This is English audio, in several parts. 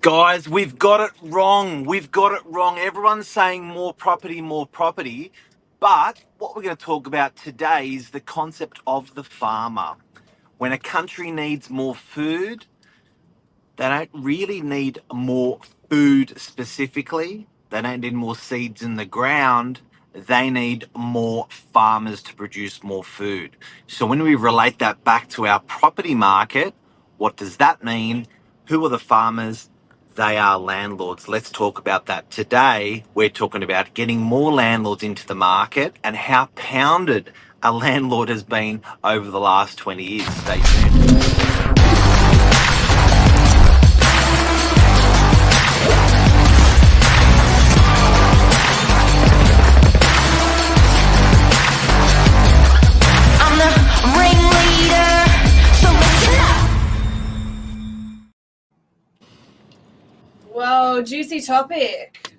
Guys, we've got it wrong. We've got it wrong. Everyone's saying more property, more property. But what we're going to talk about today is the concept of the farmer. When a country needs more food, they don't really need more food specifically. They don't need more seeds in the ground. They need more farmers to produce more food. So when we relate that back to our property market, what does that mean? Who are the farmers? They are landlords. Let's talk about that today. We're talking about getting more landlords into the market and how pounded a landlord has been over the last 20 years. Stay tuned. Whoa, juicy topic.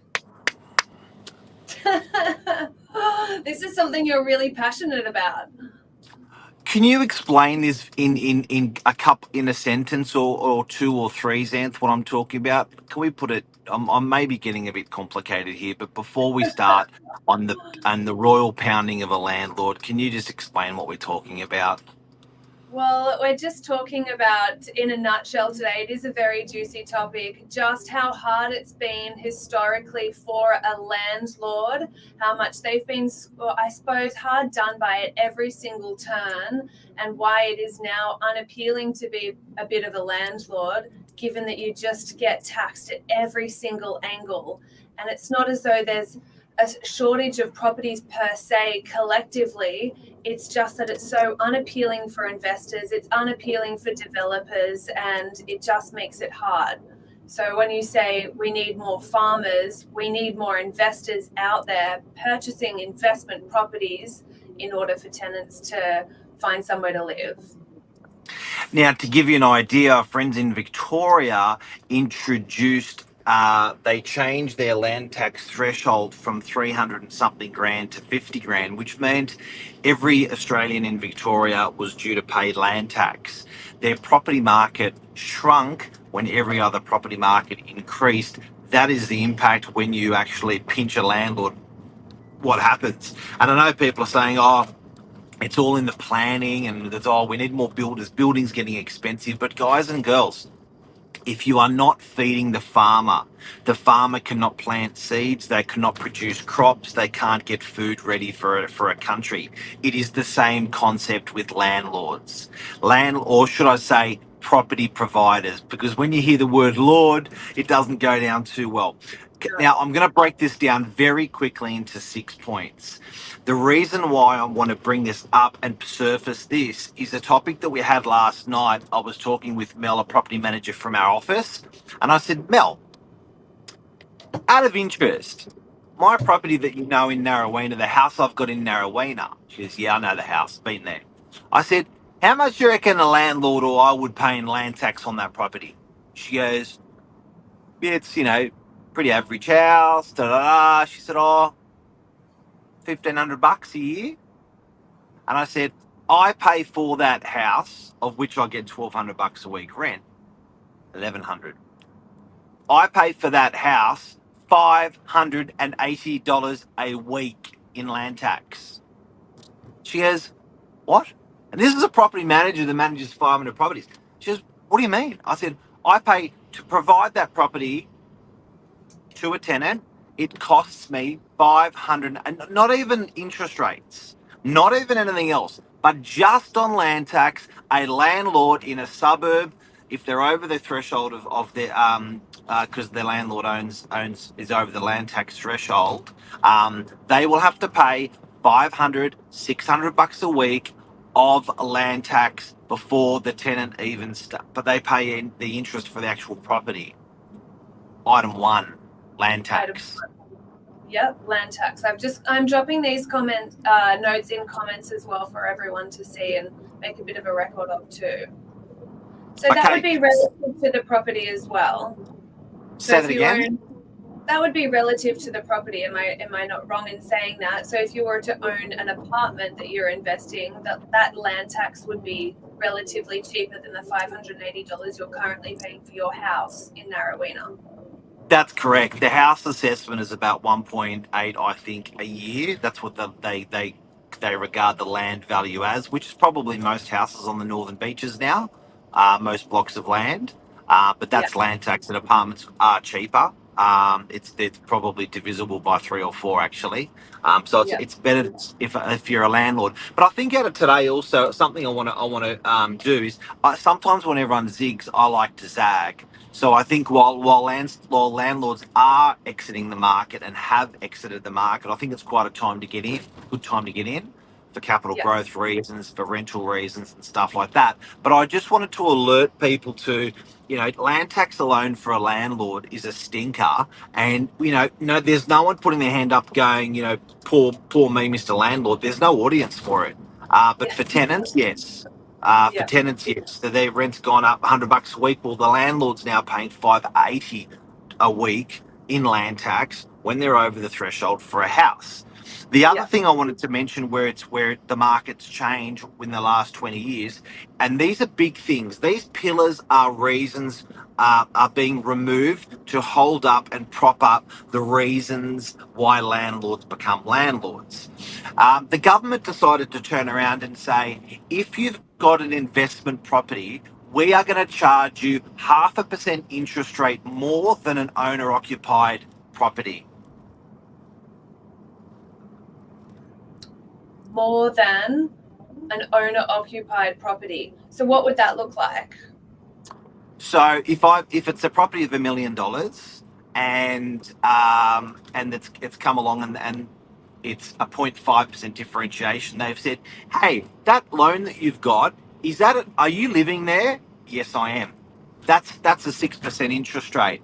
This is something you're really passionate about. Can you explain this in a sentence or two or three, Zanth, what I'm talking about? Can we put it? I'm maybe getting a bit complicated here, but before we start on the royal pounding of a landlord, can you just explain what we're talking about? Well, we're just talking about, in a nutshell today, it is a very juicy topic, just how hard it's been historically for a landlord, how much they've been, I suppose, hard done by at every single turn, and why it is now unappealing to be a bit of a landlord, given that you just get taxed at every single angle. And it's not as though there's a shortage of properties per se collectively. It's just that it's so unappealing for investors, it's unappealing for developers, and it just makes it hard. So when you say we need more farmers, we need more investors out there purchasing investment properties in order for tenants to find somewhere to live. Now, to give you an idea, our friends in Victoria introduced, they changed their land tax threshold from 300 and something grand to 50 grand, which meant every Australian in Victoria was due to pay land tax. Their property market shrunk when every other property market increased. That is the impact when you actually pinch a landlord. What happens? And I know people are saying, oh, it's all in the planning and that's all, we need more builders, building's getting expensive. But guys and girls, if you are not feeding the farmer cannot plant seeds, they cannot produce crops, they can't get food ready for a country. It is the same concept with landlords. Or should I say property providers, because when you hear the word lord, it doesn't go down too well. Now, I'm going to break this down very quickly into 6 points. The reason why I want to bring this up and surface this is a topic that we had last night. I was talking with Mel, a property manager from our office, and I said, Mel, out of interest, my property that you know in NARRAWEENA, the house I've got in NARRAWEENA. She goes, yeah, I know the house, been there. I said, how much do you reckon a landlord or I would pay in land tax on that property? She goes, yeah, it's, pretty average house, da-da-da. She said, oh, $1,500 a year. And I said, I pay for that house, of which I get $1,200 a week rent, $1,100. I pay for that house $580 a week in land tax. She goes, what? And this is a property manager that manages 500 properties. She goes, what do you mean? I said, I pay to provide that property to a tenant. It costs me 500, and not even interest rates, not even anything else, but just on land tax. A landlord in a suburb, if they're over the threshold of their because their landlord is over the land tax threshold, they will have to pay 500, $600 a week of land tax before the tenant even but they pay in the interest for the actual property. Item 1, land tax. Yep, land tax. I'm dropping these notes in comments as well for everyone to see and make a bit of a record of too. So that would be relative to the property as well. Say that again. That would be relative to the property. Am I not wrong in saying that? So if you were to own an apartment that you're investing, that land tax would be relatively cheaper than the $580 you're currently paying for your house in Narraweena. That's correct. The house assessment is about 1.8, I think, a year. That's what they regard the land value as, which is probably most houses on the northern beaches now, most blocks of land. But Yeah, that's land tax, and apartments are cheaper. It's probably divisible by 3 or 4 actually. So yeah, it's better if you're a landlord. But I think out of today also something I want to do is sometimes when everyone zigs, I like to zag. So I think while landlords are exiting the market and have exited the market, I think it's quite a time to get in, good time to get in for capital yeah, growth reasons, for rental reasons and stuff like that. But I just wanted to alert people to, land tax alone for a landlord is a stinker. And, there's no one putting their hand up going, poor me, Mr. Landlord. There's no audience for it. But yeah, for tenants, yes. For yeah, tenants, yes, so their rent's gone up $100 a week. Well, the landlord's now paying $580 a week in land tax when they're over the threshold for a house. The other yeah, thing I wanted to mention, where the market's changed in the last 20 years, and these are big things. These pillars are reasons are being removed to hold up and prop up the reasons why landlords become landlords. The government decided to turn around and say, if you've got an investment property, we are going to charge you 0.5% interest rate more than an owner occupied property. more than an owner-occupied property. So what would that look like? So if it's a property of $1 million and it's come along and it's a 0.5% differentiation, they've said, hey, that loan that you've got, are you living there? Yes, I am. That's a 6% interest rate.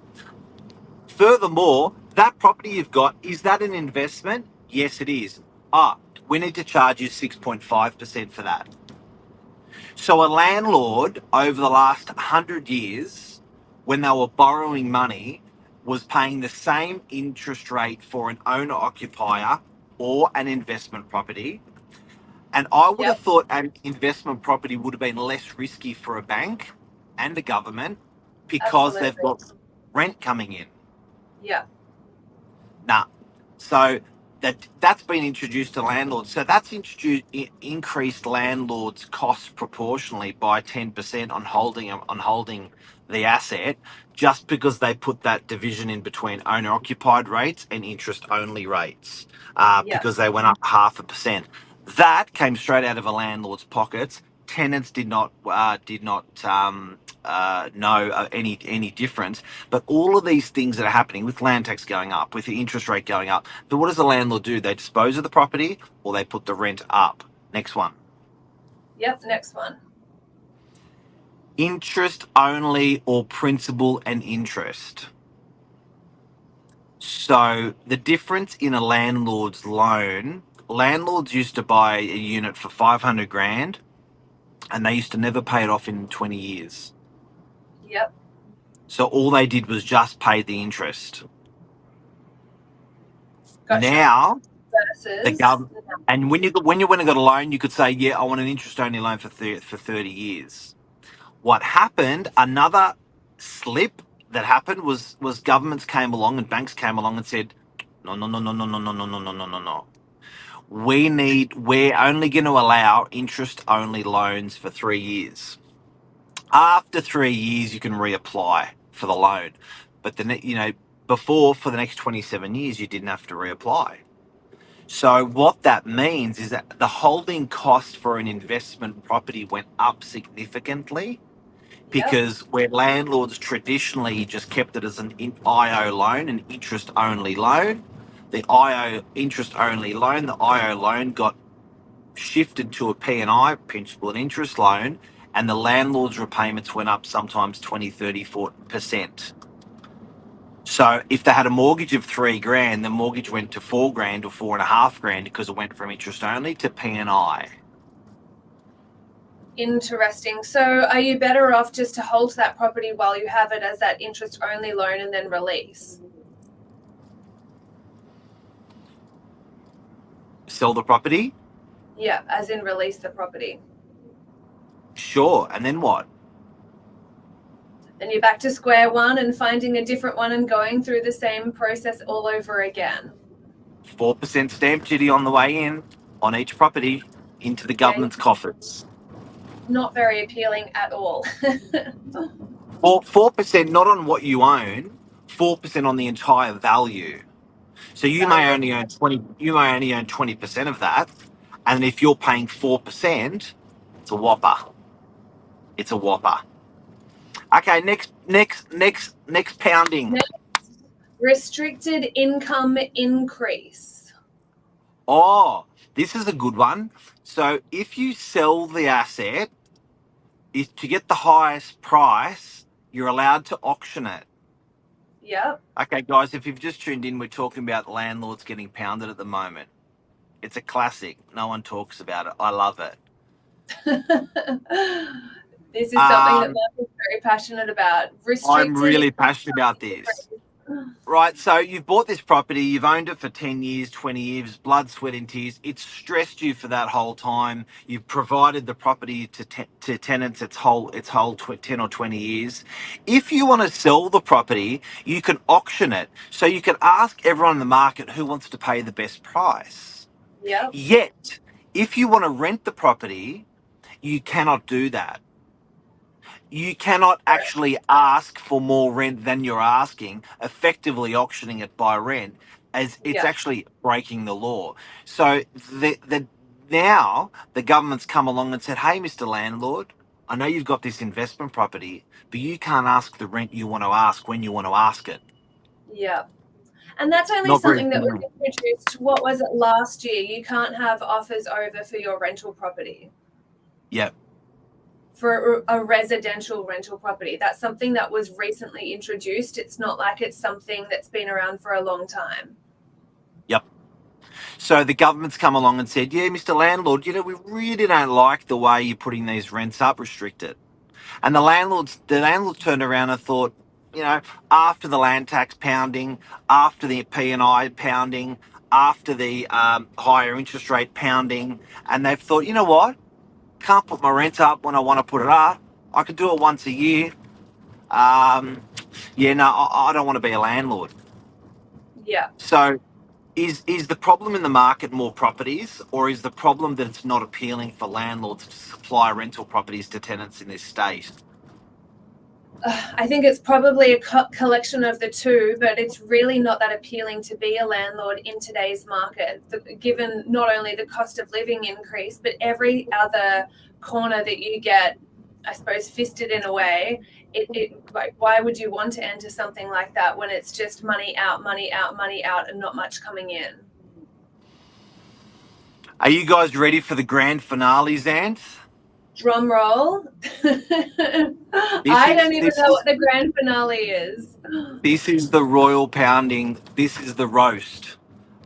Furthermore, that property you've got, is that an investment? Yes, it is. We need to charge you 6.5% for that. So a landlord over the last 100 years, when they were borrowing money, was paying the same interest rate for an owner occupier or an investment property. And I would have Yep, thought an investment property would have been less risky for a bank and the government because they've absolutely. got rent coming in. Yeah, Nah. So that's been introduced to landlords. So that's increased landlords' costs proportionally by 10% on holding the asset, just because they put that division in between owner occupied rates and interest only rates, yeah, because they went up 0.5%. That came straight out of a landlord's pockets. Tenants did not know any difference. But all of these things that are happening with land tax going up, with the interest rate going up, but what does the landlord do? They dispose of the property or they put the rent up. Next one. yep, next one. Interest only or principal and interest. So the difference in a landlord's loan, landlords used to buy a unit for 500 grand and they used to never pay it off in 20 years. Yep, So all they did was just pay the interest. gotcha. Now, the Versus, government, and when you got a loan, you could say, yeah, I want an interest only loan for 30 years. What happened? Another slip that happened was governments came along and banks came along and said, no, no, no, no, no, no, no, no, no, no, no, no, no. We're only going to allow interest only loans for 3 years. After 3 years, you can reapply for the loan, but before, for the next 27 years, you didn't have to reapply. So what that means is that the holding cost for an investment property went up significantly, yep, because where landlords traditionally just kept it as an IO loan, an interest only loan, the IO loan got shifted to a P&I, principal and interest loan, and the landlord's repayments went up sometimes 20, 30, 40%. So if they had a mortgage of 3 grand, the mortgage went to 4 grand or 4.5 grand because it went from interest only to P&I. interesting. So are you better off just to hold that property while you have it as that interest-only loan and then release? Sell the property. Yeah, as in release the property. Sure. And then what? Then you're back to square one and finding a different one and going through the same process all over again. 4% stamp duty on the way in on each property into the Yeah, government's coffers. not very appealing at all. 4% not on what you own, 4% on the entire value. So you may Value. only own 20. You may only own 20% of that, and if you're paying 4%, it's a whopper. It's a whopper. Okay, next pounding. Next, restricted income increase. Oh, this is a good one. So if you sell the asset, if to get the highest price, you're allowed to auction it. Yep. Okay, guys, if you've just tuned in, we're talking about landlords getting pounded at the moment. It's a classic. No one talks about it. I love it. This is something that Mark is very passionate about. I'm really passionate about this. Right, so you've bought this property, you've owned it for 10 years, 20 years, blood, sweat and tears. It's stressed you for that whole time. You've provided the property to tenants its whole 10 or 20 years. If you want to sell the property, you can auction it. So you can ask everyone in the market who wants to pay the best price. Yep. Yet, if you want to rent the property, you cannot do that. You cannot actually ask for more rent than you're asking, effectively auctioning it by rent, as it's actually breaking the law. So now the government's come along and said, hey, Mr. Landlord, I know you've got this investment property, but you can't ask the rent you want to ask when you want to ask it. Yeah. And that's only Not very something that was fair. introduced, what was it, last year? You can't have offers over for your rental property. Yep. For a residential rental property. That's something that was recently introduced. It's not like it's something that's been around for a long time. Yep. So the government's come along and said, yeah, Mr. Landlord, we really don't like the way you're putting these rents up, restrict it. And the landlord turned around and thought, after the land tax pounding, after the P&I pounding, after the higher interest rate pounding, and they've thought, you know what? Can't put my rent up when I want to put it up. I could do it once a year. I don't want to be a landlord. Yeah. So is the problem in the market more properties, or is the problem that it's not appealing for landlords to supply rental properties to tenants in this state? I think it's probably a collection of the two, but it's really not that appealing to be a landlord in today's market, given not only the cost of living increase, but every other corner that you get, I suppose, fisted in a way. Like, why would you want to enter something like that when it's just money out, money out, money out, and not much coming in? Are you guys ready for the grand finale, Zanth? Drum roll. I don't even know what the grand finale is. This is the royal pounding. This is the roast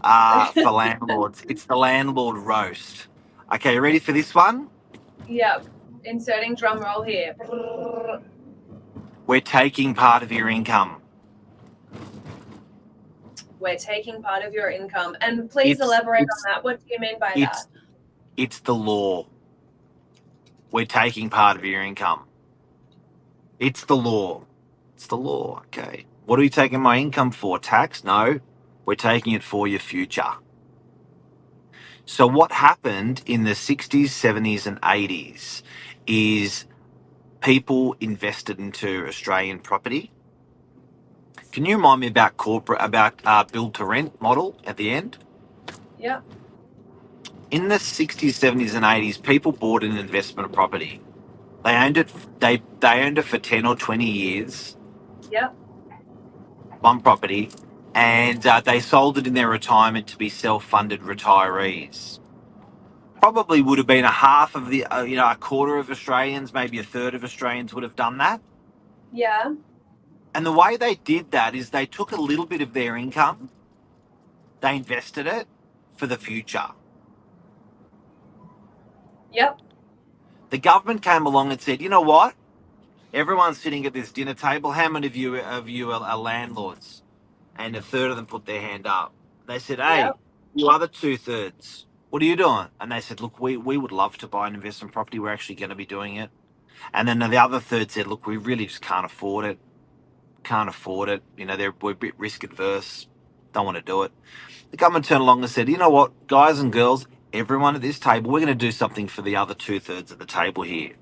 for landlords. It's the landlord roast. Okay, ready for this one? Yep. Inserting drum roll here. We're taking part of your income. We're taking part of your income. And please elaborate on that. What do you mean by that? It's the law. We're taking part of your income. It's the law. It's the law. Okay. What are you taking my income for? Tax? No. We're taking it for your future. So what happened in the 60s, 70s and 80s is people invested into Australian property. Can you remind me about build to rent model at the end? Yeah. In the 60s, 70s and 80s, people bought an investment property. They owned it. They owned it for 10 or 20 years. Yeah. One property, and they sold it in their retirement to be self-funded retirees. Probably would have been a half of the, a quarter of Australians, maybe a third of Australians would have done that. Yeah. And the way they did that is they took a little bit of their income, they invested it for the future. Yep. The government came along and said, you know what? Everyone's sitting at this dinner table. How many of you are landlords? And a third of them put their hand up. They said, hey, Yep. you other 2/3, what are you doing? And they said, look, we would love to buy an investment property. We're actually going to be doing it. And then the other third said, look, we really just can't afford it. Can't afford it. You know, we're a bit risk adverse. Don't want to do it. The government turned along and said, you know what, guys and girls, everyone at this table, we're going to do something for the other 2/3 of the table here.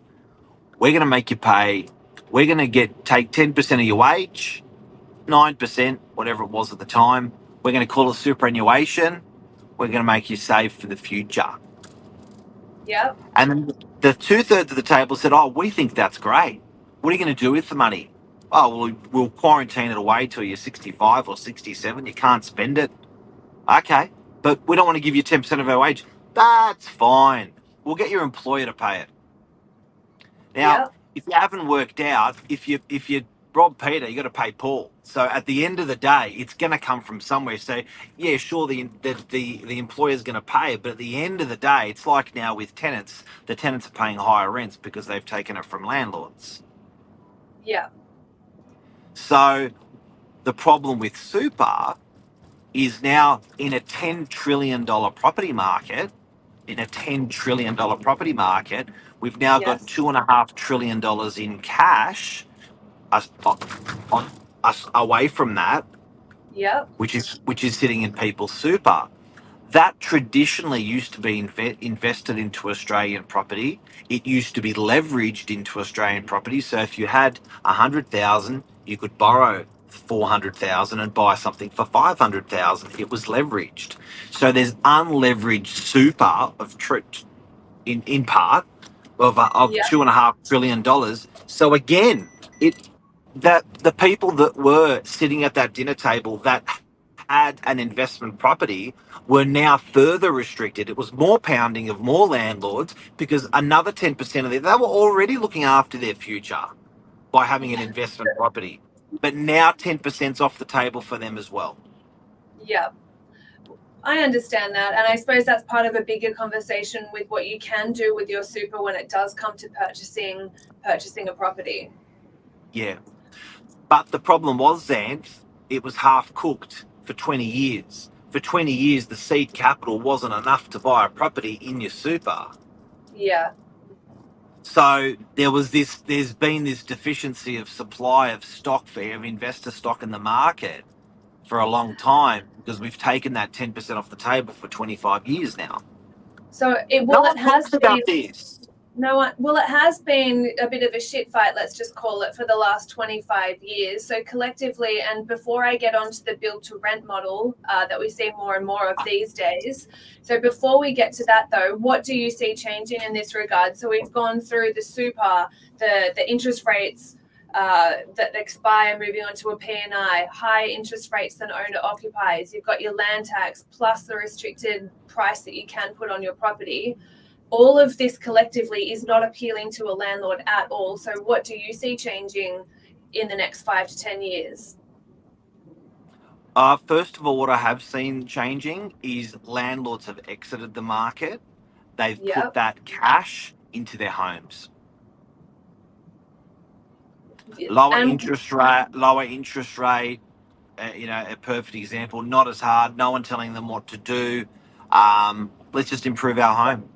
We're going to make you pay. We're going to take 10% of your wage, 9%, whatever it was at the time. We're going to call it superannuation. We're going to make you save for the future. Yep. And then the 2/3 of the table said, oh, we think that's great. What are you going to do with the money? Oh, well, we'll quarantine it away till you're 65 or 67. You can't spend it. Okay, but we don't want to give you 10% of our wage. That's fine. We'll get your employer to pay it. Now, Yep. if you haven't worked out, if you rob Peter, you got to pay Paul. So at the end of the day, it's going to come from somewhere. So yeah, sure, the employer's going to pay it, but at the end of the day, it's like now with tenants. The tenants are paying higher rents because they've taken it from landlords. Yep. So the problem with super is now in a $10 trillion property market. In a $10 trillion property market, we've now got Yes. $2.5 trillion in cash us, us away from that, Yep. which is sitting in people's super. That traditionally used to be invested into Australian property. It used to be leveraged into Australian property. So if you had 100,000, you could borrow 400,000 and buy something for 500,000. It was leveraged. So there's unleveraged super of in part of Yep. $2.5 trillion. So again, it that the people that were sitting at that dinner table that had an investment property were now further restricted. It was more pounding of more landlords because another 10% of them, they were already looking after their future by having an investment property. But now 10%'s off the table for them as well. Yep. I understand that. And I suppose that's part of a bigger conversation with what you can do with your super when it does come to purchasing a property. Yeah. But the problem was, Xanth, it was half cooked for 20 years. For 20 years, the seed capital wasn't enough to buy a property in your super. Yeah. So there's been this deficiency of supply of of investor stock in the market for a long time because we've taken that 10% off the table for 25 years now. So it No well one it has talks about been this. no one well it has been a bit of a shit fight, let's just call it, for the last 25 years. So collectively, and before I get onto the build to rent model that we see more and more of these days, so before we get to that though, what do you see changing in this regard? So we've gone through the super, the interest rates that expire, moving on to a P&I, higher interest rates than owner occupies. You've got your land tax plus the restricted price that you can put on your property. All of this collectively is not appealing to a landlord at all. So what do you see changing in the next 5 to 10 years? First of all, what I have seen changing is landlords have exited the market. They've put Yep. that cash into their homes. And Lower interest rate. A perfect example. Not as hard. No one telling them what to do. Let's just improve our home.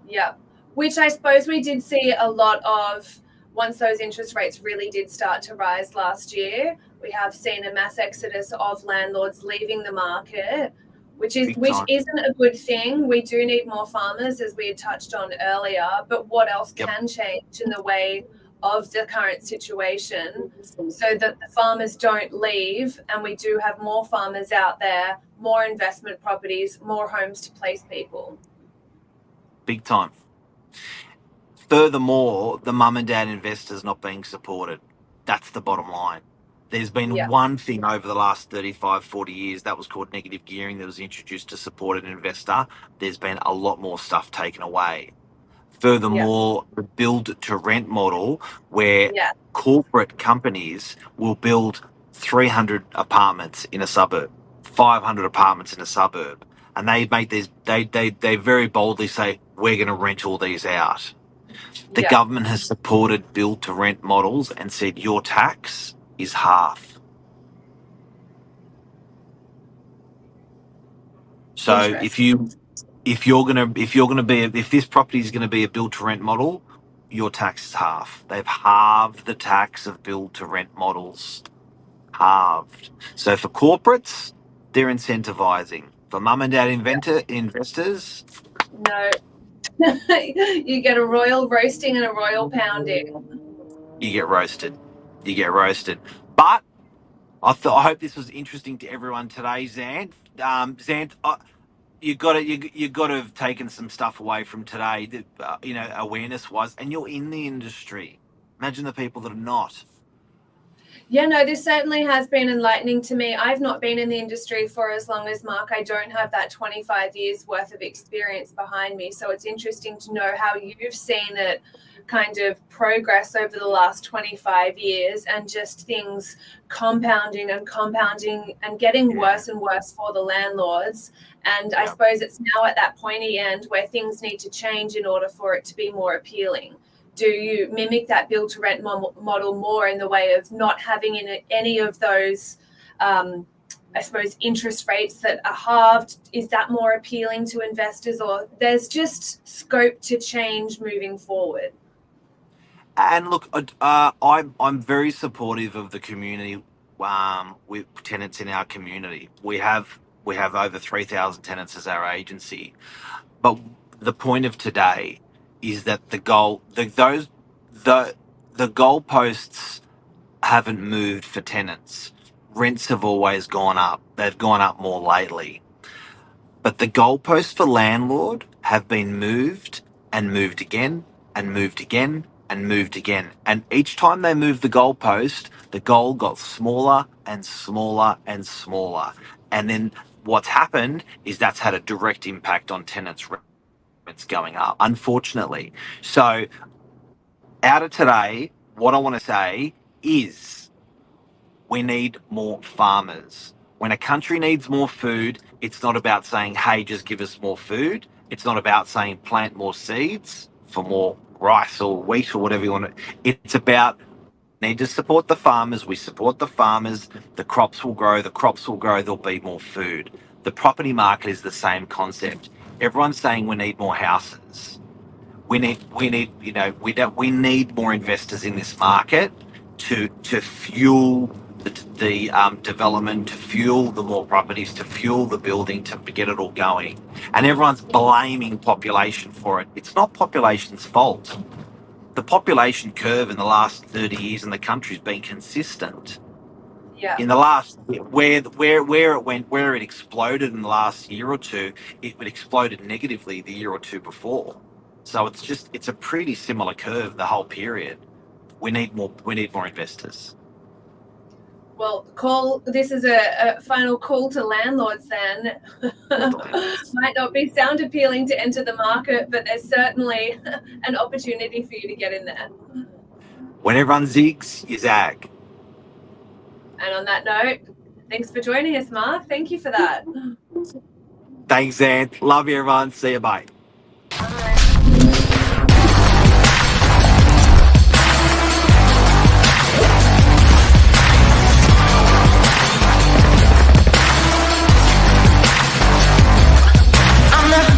yeah, which I suppose we did see a lot of once those interest rates really did start to rise last year. We have seen a mass exodus of landlords leaving the market, which Big time. isn't a good thing. We do need more farmers, as we had touched on earlier. But what else Yep. can change in the way of the current situation so that the farmers don't leave and we do have more farmers out there, more investment properties, more homes to place people? Big time. Furthermore, the mum and dad investors not being supported. That's the bottom line. There's been Yeah. one thing over the last 35, 40 years that was called negative gearing that was introduced to support an investor. There's been a lot more stuff taken away. Furthermore, the build to rent model where Yeah. corporate companies will build 300 apartments in a suburb, 500 apartments in a suburb, and they make these. They very boldly say we're going to rent all these out. The Yeah. government has supported build to rent models and said your tax is half. So if you if this property is gonna be a build to rent model, your tax is half. They've halved the tax of build to rent models. Halved. So for corporates, they're incentivizing. For mum and dad investors, No. You get a royal roasting and a royal pounding. you get roasted. You get roasted. But I hope this was interesting to everyone today, Zanth. Zanth, you got to have taken some stuff away from today that awareness was, and you're in the industry. Imagine the people that are not. Yeah, no, this certainly has been enlightening to me. I've not been in the industry for as long as Mark. I don't have that 25 years worth of experience behind me. So it's interesting to know how you've seen it kind of progress over the last 25 years and just things compounding and getting worse and worse for the landlords. And I suppose it's now at that pointy end where things need to change in order for it to be more appealing. Do you mimic that build to rent model more in the way of not having any of those, I suppose, interest rates that are halved? Is that more appealing to investors, or there's just scope to change moving forward? And look, I'm very supportive of the community. With tenants in our community, we have over 3,000 tenants as our agency. But the point of today is that the goalposts haven't moved for tenants. Rents have always gone up. They've gone up more lately. But the goalposts for landlord have been moved and moved again and moved again and moved again. And each time they moved the goalpost, the goal got smaller and smaller and smaller. And then what's happened is that's had a direct impact on tenants' rents going up, unfortunately. So out of today, what I want to say is we need more farmers. When a country needs more food, it's not about saying, hey, just give us more food. It's not about saying plant more seeds for more rice or wheat or whatever you want to. It's about need to support the farmers. We support the farmers. The crops will grow. The crops will grow. There'll be more food. The property market is the same concept. Everyone's saying we need more houses. We need more investors in this market to fuel the development, to fuel the more properties, to fuel the building, to get it all going. And everyone's blaming population for it. It's not population's fault. The population curve in the last 30 years in the country has been consistent. Yeah. In the last where it exploded in the last year or two, it exploded negatively the year or two before. So it's a pretty similar curve the whole period. We need more investors. Well, this is a final call to landlords then. Might not sound appealing to enter the market, but there's certainly an opportunity for you to get in there. When everyone zigs, you zag. And on that note, thanks for joining us, Mark. Thank you for that. Thanks, Anth. Love you, everyone. See you, bye.